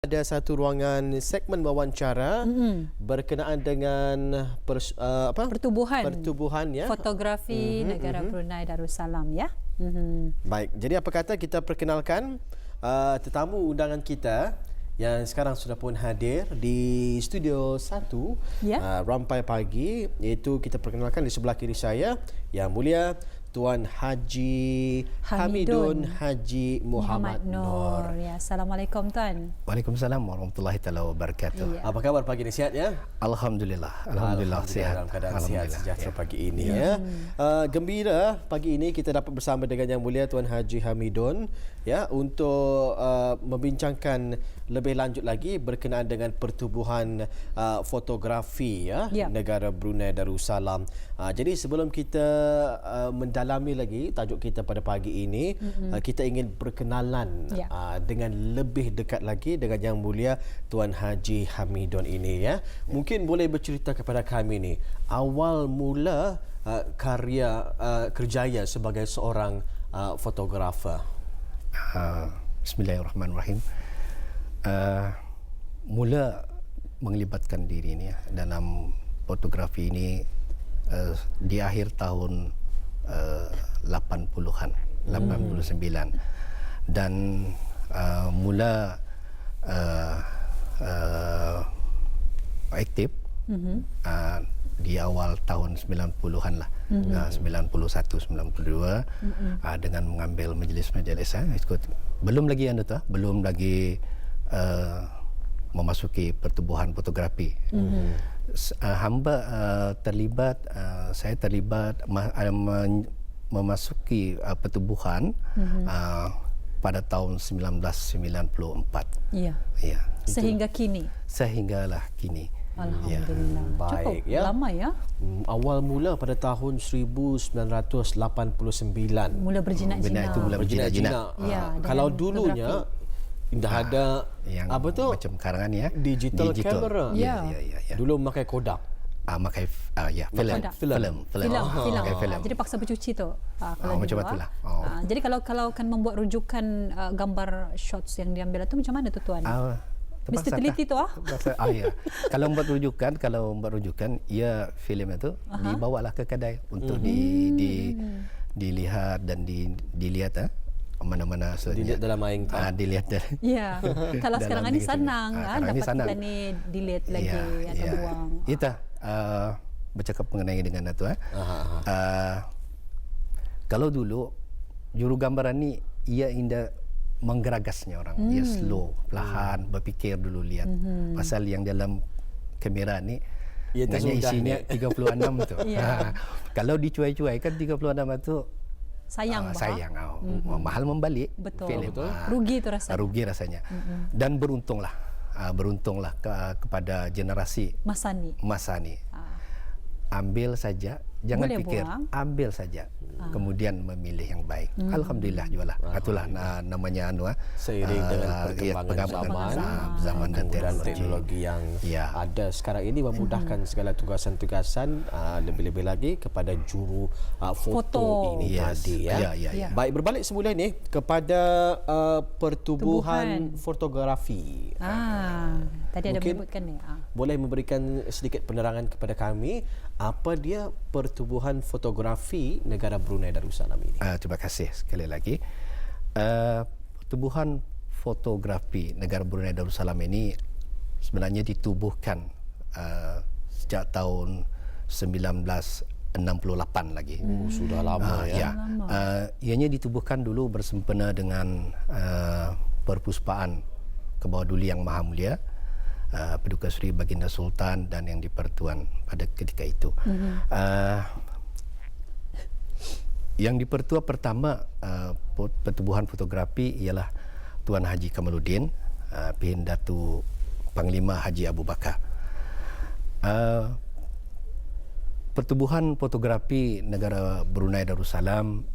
Ada satu ruangan segmen wawancara berkenaan dengan pertubuhan ya. Fotografi negara Brunei Darussalam ya. Baik, jadi apa kata kita perkenalkan tetamu undangan kita yang sekarang sudah pun hadir di studio 1 Rampai Pagi, iaitu kita perkenalkan di sebelah kiri saya Yang Mulia Tuan Haji Hamidun Haji Muhammad Noor. Ya, Assalamualaikum Tuan. Waalaikumsalam warahmatullahi taala wabarakatuh. Ya. Apa khabar pagi ini, sihat ya? Alhamdulillah sihat. Dalam keadaan sihat sejahtera pagi ini ya. Gembira pagi ini kita dapat bersama dengan Yang Mulia Tuan Haji Hamidun ya untuk membincangkan lebih lanjut lagi berkenaan dengan pertubuhan fotografi ya negara Brunei Darussalam. Jadi sebelum kita mendalami lagi tajuk kita pada pagi ini, kita ingin berkenalan dengan lebih dekat lagi dengan Yang Mulia Tuan Haji Hamidun ini ya. Mungkin boleh bercerita kepada kami ni awal mula kerjaya sebagai seorang fotografer. Bismillahirrahmanirrahim. Mula melibatkan diri ni dalam fotografi ini di akhir tahun 80-an, 89, dan mula aktif di awal tahun 90-an lah, 91, 92, dengan mengambil majlis-majlis ikut. Belum lagi belum lagi memasuki pertubuhan fotografi. Saya terlibat memasuki pertubuhan pada tahun 1994. Ya. Sehingga kini. Sehinggalah kini. Alhamdulillah. Baik, cukup lama ya. Awal mula pada tahun 1989. Mula berjinak-jinak. Itu mula berjinak-jinak. Kalau dulunya dah ada yang apa tu macam karangan ya, digital camera. Ya. Dulu memakai Kodak. Film. Jadi paksa bercuci tu. Macam itulah. Jadi kalau akan membuat rujukan gambar shots yang diambil itu macam mana tu Tuan? Mesti teliti tu ya. Kalau membuat rujukan, ya filem itu dibawalah ke kedai untuk dilihat dan dilihat mana-mana dilihat dalam aing dilihat ya. Kalau sekarang ini senang dapat ni dilihat lagi atau buang. Kita bercakap mengenai dengan itu kalau dulu juru gambaran ni ia indah menggeragasnya orang. Ia slow, perlahan, berfikir dulu lihat. Pasal yang dalam kamera ni hanya isinya 36 tu. Kalau dicuai-cuai kan 36 tu sayang. Mahal membalik. Betul. Rugi tu rasanya. Rugi rasanya. Dan beruntunglah kepada generasi masa ni. Ambil saja, jangan boleh fikir, ambil saja. Kemudian memilih yang baik. Alhamdulillah jualah. Itulah namanya seiring dengan perkembangan zaman dan teknologi yang ada sekarang ini memudahkan segala tugasan-tugasan, lebih-lebih lagi kepada juru foto ini tadi ya. Baik, berbalik semula ni kepada pertubuhan fotografi. Tadi ada menyebutkan ni. Boleh memberikan sedikit penerangan kepada kami apa dia pertubuhan fotografi negara Brunei Darussalam ini? Terima kasih sekali lagi. Pertubuhan fotografi negara Brunei Darussalam ini sebenarnya ditubuhkan sejak tahun 1968 lagi. Sudah lama ya. Ianya ditubuhkan dulu bersempena dengan perpuspaan ke bawah Duli Yang Maha Mulia, Paduka Seri Baginda Sultan dan Yang di-Pertuan pada ketika itu. Yang dipertua pertama pertubuhan fotografi ialah Tuan Haji Kamaluddin, Pilihan Datu Panglima Haji Abu Bakar. Pertubuhan fotografi negara Brunei Darussalam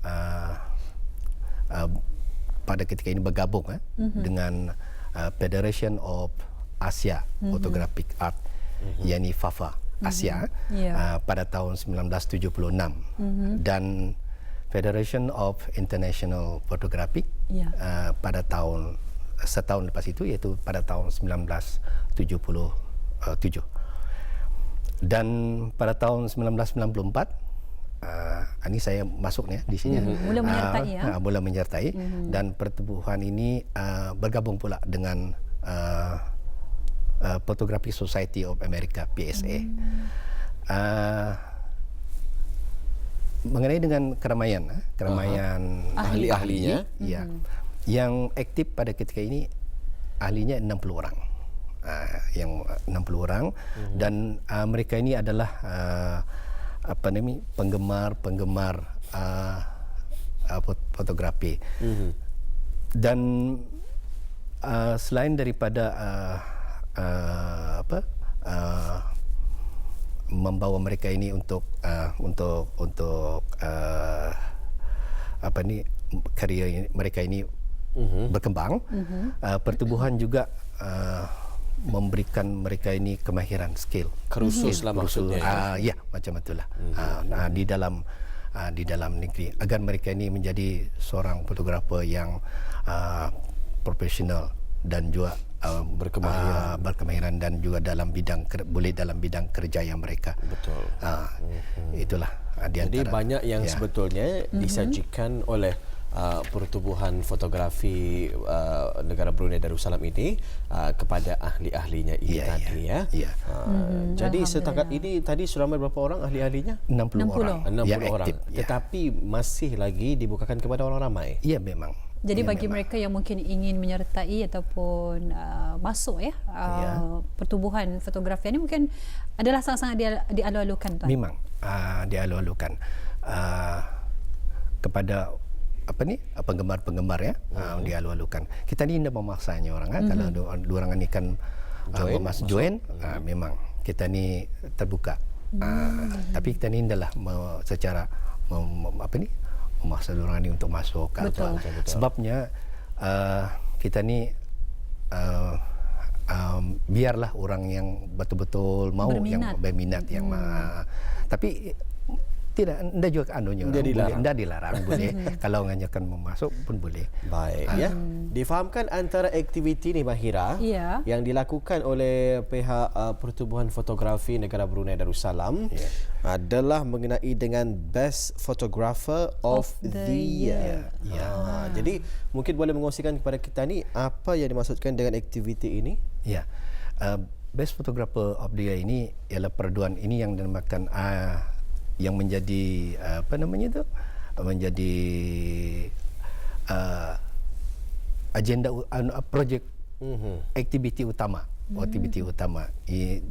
pada ketika ini bergabung dengan Federation of Asia Photographic Art, yakni FAFA Asia, pada tahun 1976, dan Federation of International Photographic pada tahun setahun lepas itu, iaitu pada tahun 1977. Dan pada tahun 1994 ini saya masuk nih di sini. Mula menyertai mula menyertai dan pertubuhan ini bergabung pula dengan Photographic Society of America, PSA. Mengenai dengan keramaian ahli-ahlinya, ya, yang aktif pada ketika ini ahlinya 60 orang. Yang 60 orang dan mereka ini adalah penggemar fotografi. Dan selain daripada membawa mereka ini untuk karya mereka ini berkembang, pertubuhan juga memberikan mereka ini kemahiran skill, kursus lah maksudnya. Ya, macam itulah. Di dalam negeri agar mereka ini menjadi seorang fotografer yang profesional dan juga berkemahiran dan juga dalam bidang kerja yang mereka. Betul. Itulah Jadi banyak yang sebetulnya disajikan oleh pertubuhan fotografi negara Brunei Darussalam ini kepada ahli-ahlinya ini tadi ya. Jadi setakat ini tadi sudah ramai berapa orang ahli-ahlinya? 60 orang. 60 orang. Tetapi masih lagi dibukakan kepada orang ramai. Ya, memang. Jadi bagi mereka yang mungkin ingin menyertai ataupun masuk pertubuhan fotografi ini mungkin adalah sangat-sangat dialu-alukan, Tuan. Memang dialu-alukan kepada penggemar-penggemar ya, dialu-alukan. Kita ni tidak memaksanya orang kalau dua orang ini kan join, memang kita ni terbuka. Tapi kita ni adalah secara memaksa orang ini untuk masuk. Betul. Sebabnya kita ni biarlah orang yang betul-betul mau berminat yang tapi tidak juga tidak dilarang boleh. Kalau ngajakan memasuk pun boleh. Baik ya. Difahamkan antara aktiviti ni Mahira yang dilakukan oleh pihak Pertubuhan Fotografi Negara Brunei Darussalam adalah mengenai dengan Best Photographer of the Year. Jadi mungkin boleh mengkongsikan kepada kita ni apa yang dimaksudkan dengan aktiviti ini? Ya. Best Photographer of the Year ini ialah perpaduan ini yang dinamakan yang menjadi menjadi agenda projek aktiviti utama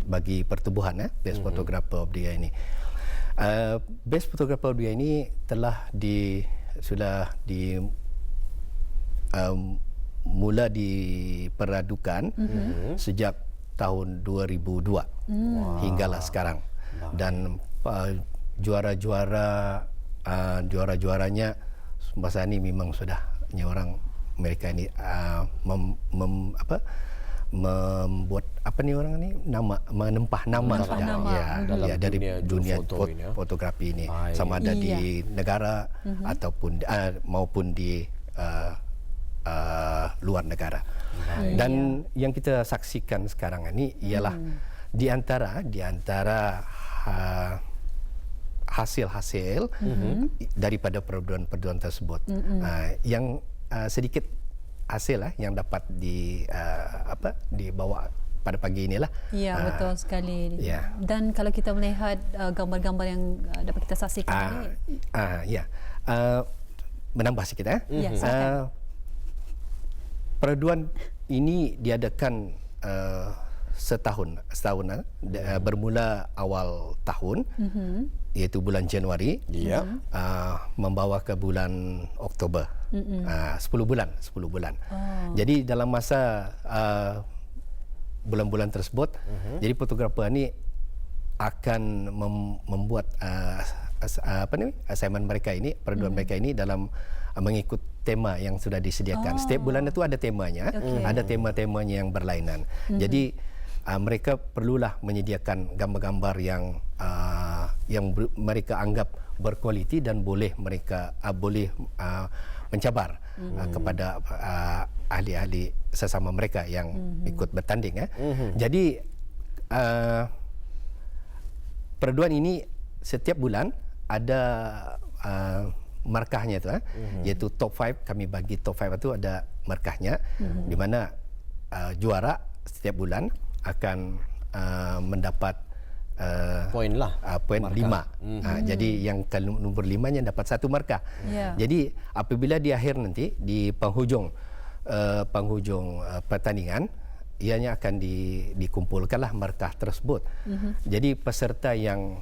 bagi pertubuhan Best Photographer of the Year ini. Best Photographer of the Year ini telah mula diperadukan sejak tahun 2002 hinggalah sekarang. Dan juara-juaranya masa ini memang sudah orang mereka ini membuat orang ini menempah nama dari dunia fotografi ini. Sama ada di negara ataupun maupun di luar negara. Dan yang kita saksikan sekarang ini ialah di antara hasil-hasil daripada perpaduan tersebut, yang sedikit hasil yang dapat dibawa pada pagi inilah. Ya, betul sekali. Dan kalau kita melihat gambar-gambar yang dapat kita saksikan ini, menambah sikit perpaduan ini diadakan setahun bermula awal tahun, iaitu bulan Januari, membawa ke bulan Oktober, 10 bulan. Jadi dalam masa bulan-bulan tersebut, jadi fotografer ini akan membuat assignment mereka ini, perpaduan mereka ini dalam mengikut tema yang sudah disediakan. Setiap bulan itu ada temanya, ada tema-temanya yang berlainan. Jadi mereka perlulah menyediakan gambar-gambar yang mereka anggap berkualiti dan boleh mereka mencabar kepada ahli-ahli sesama mereka yang ikut bertanding. Jadi perduan ini setiap bulan ada markahnya tu, iaitu top 5. Kami bagi top 5 itu ada markahnya, di mana juara setiap bulan akan mendapat poin lah, poin 5. Jadi yang nombor 5-nya dapat 1 markah. Jadi apabila di akhir nanti di penghujung pertandingan, ianya akan dikumpulkanlah markah tersebut. Jadi peserta yang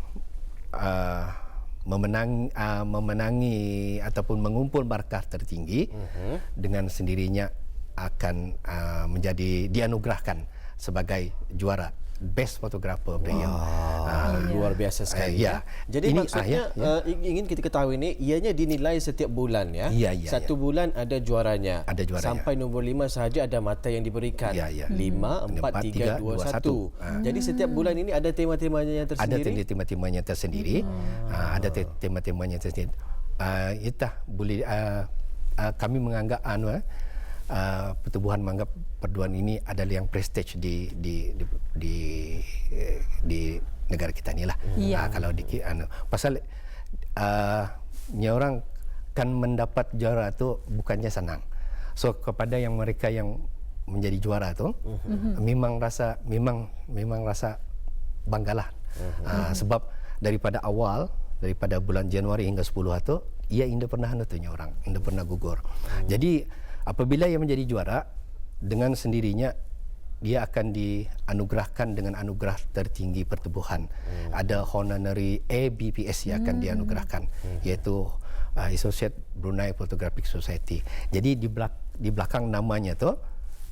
memenangi ataupun mengumpul markah tertinggi dengan sendirinya akan menjadi dianugerahkan sebagai juara Best Photographer of the Year. Luar biasa sekali. Jadi ini, maksudnya ingin kita ketahui ini, ianya dinilai setiap bulan ya. Satu bulan ada juaranya. Sampai nombor 5 sahaja ada mata yang diberikan. 5, 4, 3, 2, 1. Jadi setiap bulan ini ada tema-temanya yang tersendiri. Ada tema-temanya tersendiri. Ada tema-temanya tersendiri. Boleh kami menganggap pertubuhan menganggap perduan ini adalah yang prestige di negara kita ni lah. Kalau pasal orang kan mendapat juara tu bukannya senang. So kepada yang mereka yang menjadi juara tu memang rasa banggalah. Sebab daripada awal, daripada bulan Januari hingga 10 tu ia tidak pernah orang, tidak pernah gugur. Jadi apabila ia menjadi juara, dengan sendirinya dia akan dianugerahkan dengan anugerah tertinggi pertubuhan. Ada honorary ABPS yang akan dianugerahkan, iaitu Associate Brunei Photographic Society. Jadi di belakang namanya tu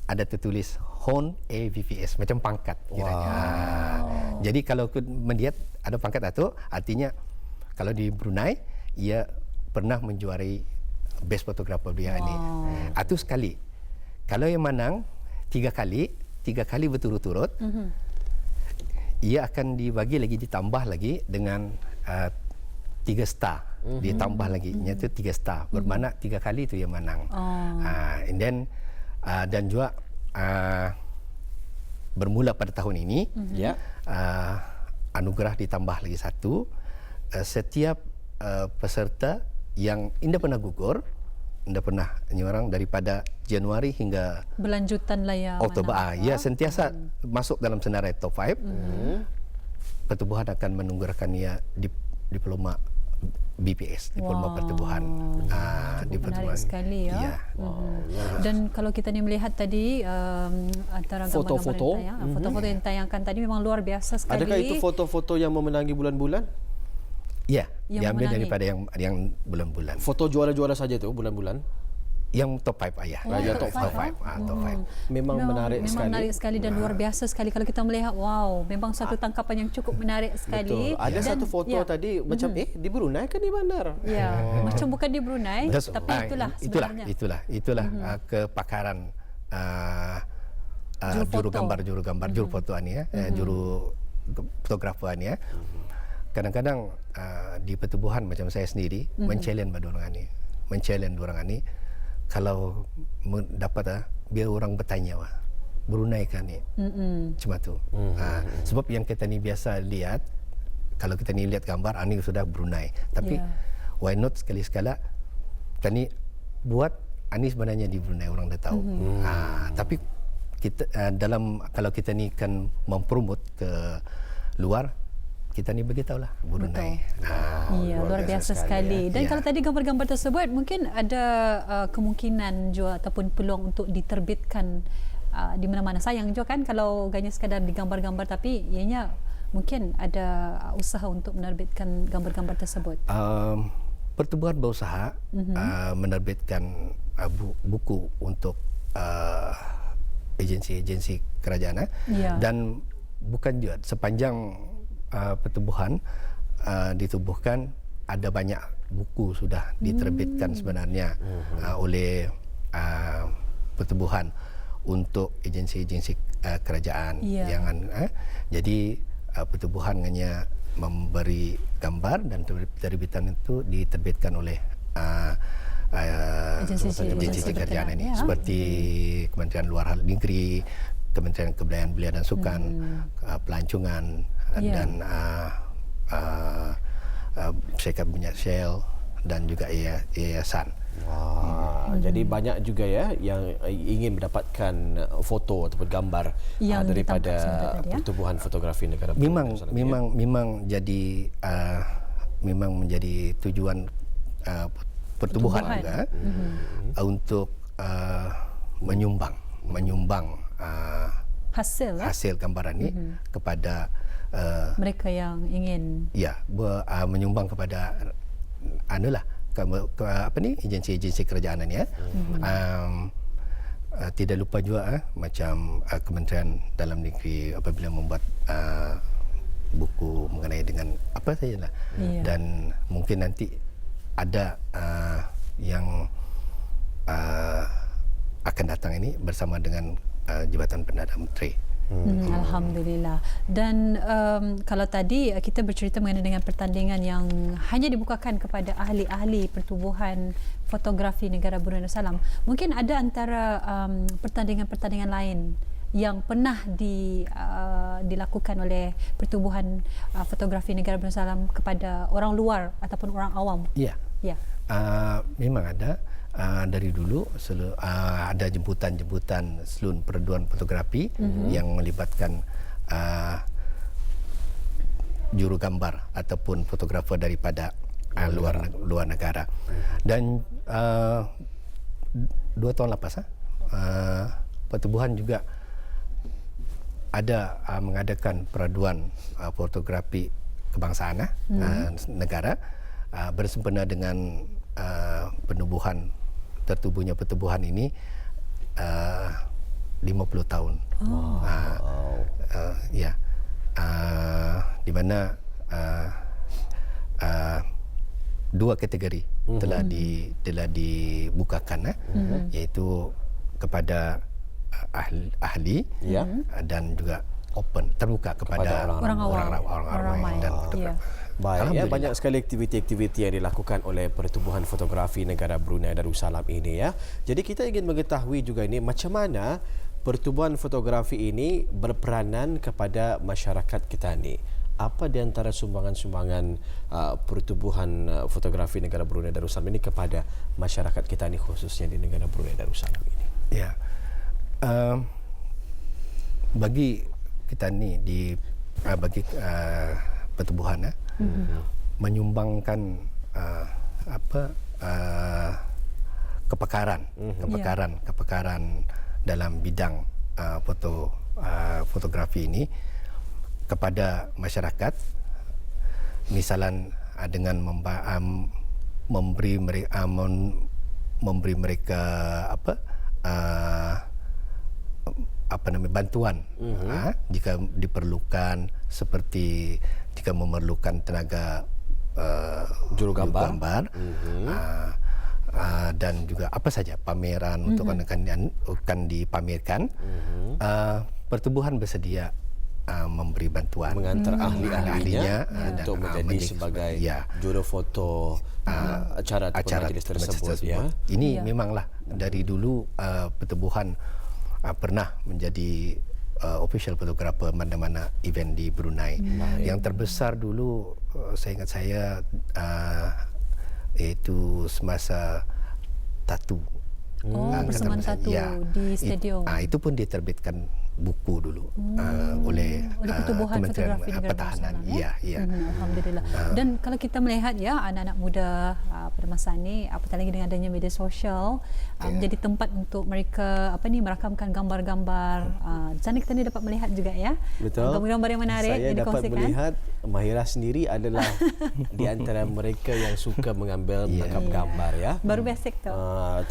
ada tertulis Hon ABPS, macam pangkat kiranya. Jadi kalau melihat ada pangkat itu, artinya kalau di Brunei ia pernah menjuarai Best Photographer dia ini. Itu sekali. Kalau yang menang 3 kali berturut-turut, ia akan dibagi lagi, ditambah lagi dengan 3 star. Ditambah lagi, iaitu 3 star. Bermakna 3 kali itu ia menang. And then dan juga bermula pada tahun ini, anugerah ditambah lagi 1. Setiap peserta yang tidak pernah gugur, tidak pernah orang daripada Januari hingga berlanjutan lah ya Oktober, ia sentiasa masuk dalam senarai top 5. Pertubuhan akan menunggurkan ia diploma BPS, diploma pertubuhan. Menarik sekali ya. Dan kalau kita ni melihat tadi antara foto-foto yang ditayangkan tadi memang luar biasa sekali. Adakah itu foto-foto yang memenangi bulan-bulan? Ya, diambil daripada yang bulan-bulan. Foto juara-juara saja tu bulan-bulan? Yang top 5 ayah. Top 5. Memang menarik sekali. Memang menarik sekali dan luar biasa sekali kalau kita melihat. Wow, memang satu tangkapan yang cukup menarik sekali. Betul. Ada satu foto tadi macam di Brunei ke di bandar? Macam bukan di Brunei, tapi itulah sebenarnya. Itulah kepakaran juru foto ni juru fotografer ni. Kadang-kadang di pertubuhan macam saya sendiri men-challenge orang ni, kalau dapat biar orang bertanya Brunei kan ni, cuma tu. Sebab yang kita ni biasa lihat, kalau kita ni lihat gambar ni sudah Brunei, tapi why not sekali-sekala kita ni buat ni sebenarnya di Brunei, orang dah tahu. Tapi kita kalau kita ni kan mempromot ke luar, kita ni beritahulah Brunei. Luar biasa sekali. Dan kalau tadi gambar-gambar tersebut mungkin ada kemungkinan juga ataupun peluang untuk diterbitkan di mana-mana. Sayang juga kan kalau hanya sekadar digambar-gambar, tapi ianya mungkin ada usaha untuk menerbitkan gambar-gambar tersebut. Pertubuhan berusaha menerbitkan buku untuk agensi-agensi kerajaan dan bukan juga sepanjang pertubuhan ditubuhkan, ada banyak buku sudah diterbitkan sebenarnya oleh pertubuhan untuk agensi-agensi kerajaan. Jadi pertubuhan hanya memberi gambar dan terbitan itu diterbitkan oleh agensi kerajaan ini, seperti Kementerian Luar Negeri, Kementerian Kebudayaan Belia dan Sukan, Pelancongan dan Syarikat Minyak Shell dan juga yayasan. Jadi banyak juga ya yang ingin mendapatkan foto ataupun gambar yang daripada pertubuhan fotografi negara. Memang jadi memang menjadi tujuan pertubuhan juga untuk menyumbang hasil gambaran ini kepada mereka yang ingin menyumbang kepada agensi-agensi kerajaan ya. Tidak lupa juga macam Kementerian Dalam Negeri apabila membuat buku mengenai dengan apa sajalah. Dan mungkin nanti ada yang akan datang ini bersama dengan Jabatan Perdana Menteri. Alhamdulillah. Dan kalau tadi kita bercerita mengenai dengan pertandingan yang hanya dibukakan kepada ahli-ahli pertubuhan fotografi negara Brunei Darussalam, mungkin ada antara pertandingan-pertandingan lain yang pernah dilakukan oleh pertubuhan fotografi negara Brunei Darussalam kepada orang luar ataupun orang awam. Ya. Memang ada. Dari dulu ada jemputan-jemputan Selun Pertubuhan Fotografi yang melibatkan juru gambar ataupun fotografer daripada luar negara. Dan 2 tahun lepas pertubuhan juga ada mengadakan peraduan fotografi kebangsaan negara bersempena dengan tertubuhnya pertubuhan ini 50 tahun. Di mana 2 kategori telah dibukakan, iaitu kepada ahli dan juga open, terbuka kepada orang ramai dan baik, ya, banyak sekali aktiviti-aktiviti yang dilakukan oleh Pertubuhan Fotografi Negara Brunei Darussalam ini ya. Jadi kita ingin mengetahui juga ini macam mana Pertubuhan Fotografi ini berperanan kepada masyarakat kita ni. Apa di antara sumbangan-sumbangan Pertubuhan Fotografi Negara Brunei Darussalam ini kepada masyarakat kita ni, khususnya di negara Brunei Darussalam ini? Ya, bagi kita ni bagi pertubuhan menyumbangkan kepakaran dalam bidang fotografi ini kepada masyarakat, misalan dengan memberi mereka bantuan jika diperlukan, seperti jika memerlukan tenaga juru gambar, dan juga apa saja pameran untuk akan dipamerkan, pertubuhan bersedia memberi bantuan, mengantar ahli-ahlinya untuk menjadi sebagai juru foto acara majlis tersebut. Ini memanglah dari dulu pertubuhan pernah menjadi official fotografer mana-mana event di Brunei. Yang terbesar dulu saya ingat iaitu semasa Tatu. Persembahan Tatu di stadium. Itu pun diterbitkan buku dulu oleh Kementerian Pertahanan. Alhamdulillah. Dan kalau kita melihat anak-anak muda pada masa ini, apatah lagi dengan adanya media sosial, menjadi tempat untuk mereka merakamkan gambar-gambar. Di sana kita ni dapat melihat juga Betul. Gambar-gambar yang menarik saya yang dikongsikan. Saya dapat melihat Mahirah sendiri adalah di antara mereka yang suka mengambil gambar Baru basic tu.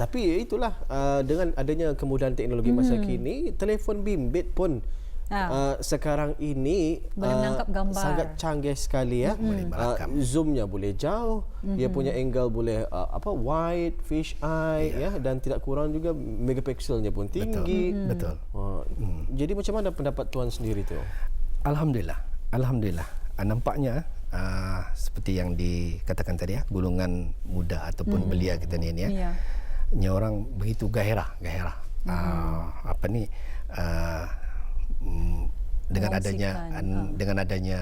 Tapi itulah dengan adanya kemudahan teknologi masa kini, telefon bimbit pun sekarang ini boleh menangkap gambar. Sangat canggih sekali zoomnya boleh jauh, dia punya angle boleh wide, fish eye dan tidak kurang juga megapikselnya pun tinggi. Betul. Jadi macam mana pendapat tuan sendiri tu? Alhamdulillah. Nampaknya seperti yang dikatakan tadi ya, golongan muda ataupun belia kita ni ya. Ya. Ni orang begitu gairah. Apa ni dengan adanya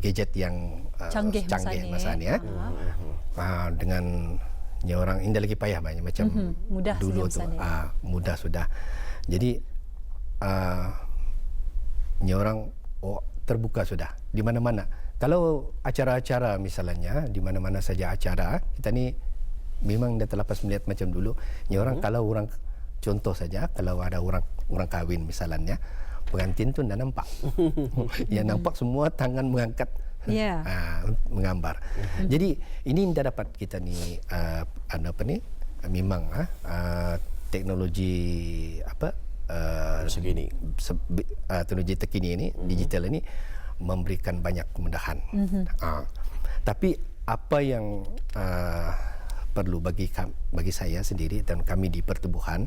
gadget yang canggih masa ni ya. Dengan ni orang indah lagi payah banyak macam mudah dulu tu. Mudah sudah. Jadi ni orang terbuka sudah di mana-mana. Kalau acara-acara misalnya di mana-mana saja acara, kita ni memang dah terlepas melihat macam dulu. Ni orang kalau orang contoh saja, kalau ada orang kahwin misalnya, pengantin tu dah nampak. Ya nampak semua tangan mengangkat. Menggambar. Jadi ini dah dapat kita ni memang teknologi segini teknologi terkini ini digital ini memberikan banyak kemudahan. Tapi apa yang perlu bagi saya sendiri dan kami di pertubuhan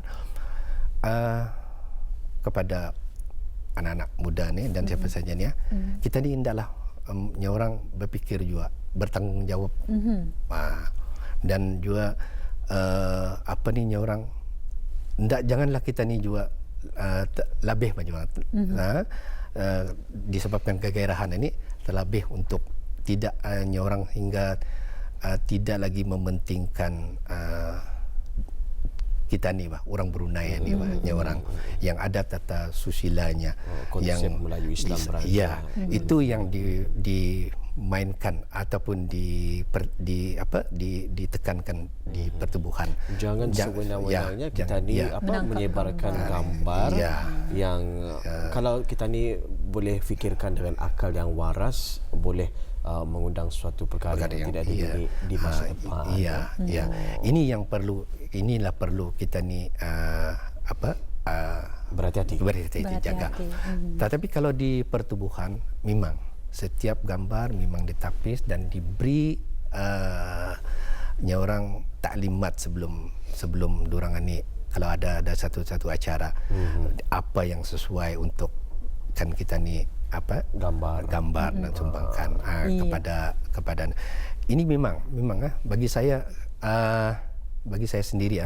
kepada anak-anak muda ni dan siapa saja ni kita ni hendaklah orang berfikir juga bertanggungjawab dan juga orang janganlah kita ni juga lebih macam disebabkan kegairahan ini terlebih untuk tidak orang hingga tidak lagi mementingkan kita ni orang Brunei ni orang yang ada tata susilanya konsep yang Melayu Islam berada. Ya, itu yang dimainkan ataupun ditekankan di pertubuhan. Jangan sewenang-wenangnya kita ni menyebarkan gambar yang kalau kita ni boleh fikirkan dengan akal yang waras, boleh mengundang suatu perkara yang tidak diingini di masa depan. Ini yang perlu, inilah perlu kita ni berhati-hati jaga. Tetapi kalau di pertubuhan memang setiap gambar memang ditapis dan diberi orang taklimat sebelum dorangan ni kalau ada satu acara apa yang sesuai untuk kan kita ni gambar dan sumbangkan kepada ini memang bagi saya sendiri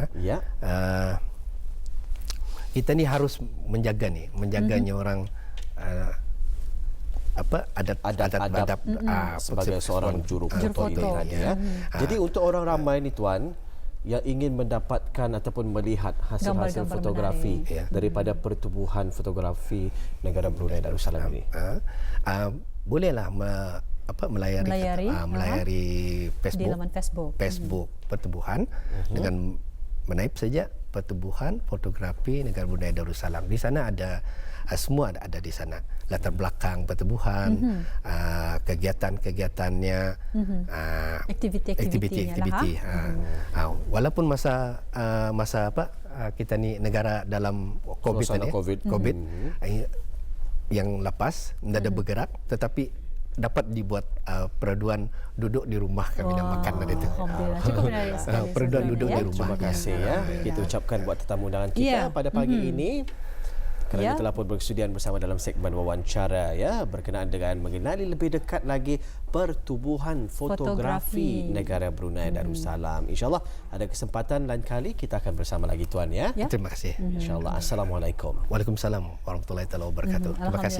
kita ni harus menjaganya orang adat sebagai seorang juru foto ini tadi ya. Jadi untuk orang ramai ni tuan yang ingin mendapatkan ataupun melihat hasil-hasil fotografi daripada pertubuhan fotografi negara Brunei Darussalam ini, bolehlah melayari Facebook pertubuhan dengan menaip saja pertubuhan fotografi negara Brunei Darussalam. Di sana ada semua ada di sana, latar belakang pertubuhan, kegiatan-kegiatannya, aktiviti. Walaupun masa kita ni negara dalam COVID yang lepas tidak ada bergerak, tetapi dapat dibuat peraduan duduk di rumah kami nak makan pada itu. Cukup menarik sekali. Peraduan duduk di rumah. Terima kasih kita ucapkan buat tetamu undangan kita pada pagi ini. Kerana telah pun berkesudian bersama dalam segmen wawancara berkenaan dengan mengenali lebih dekat lagi pertubuhan fotografi negara Brunei Darussalam. InsyaAllah ada kesempatan lain kali kita akan bersama lagi tuan ya. Terima kasih. InsyaAllah. Assalamualaikum. Waalaikumsalam warahmatullahi wabarakatuh. Terima kasih.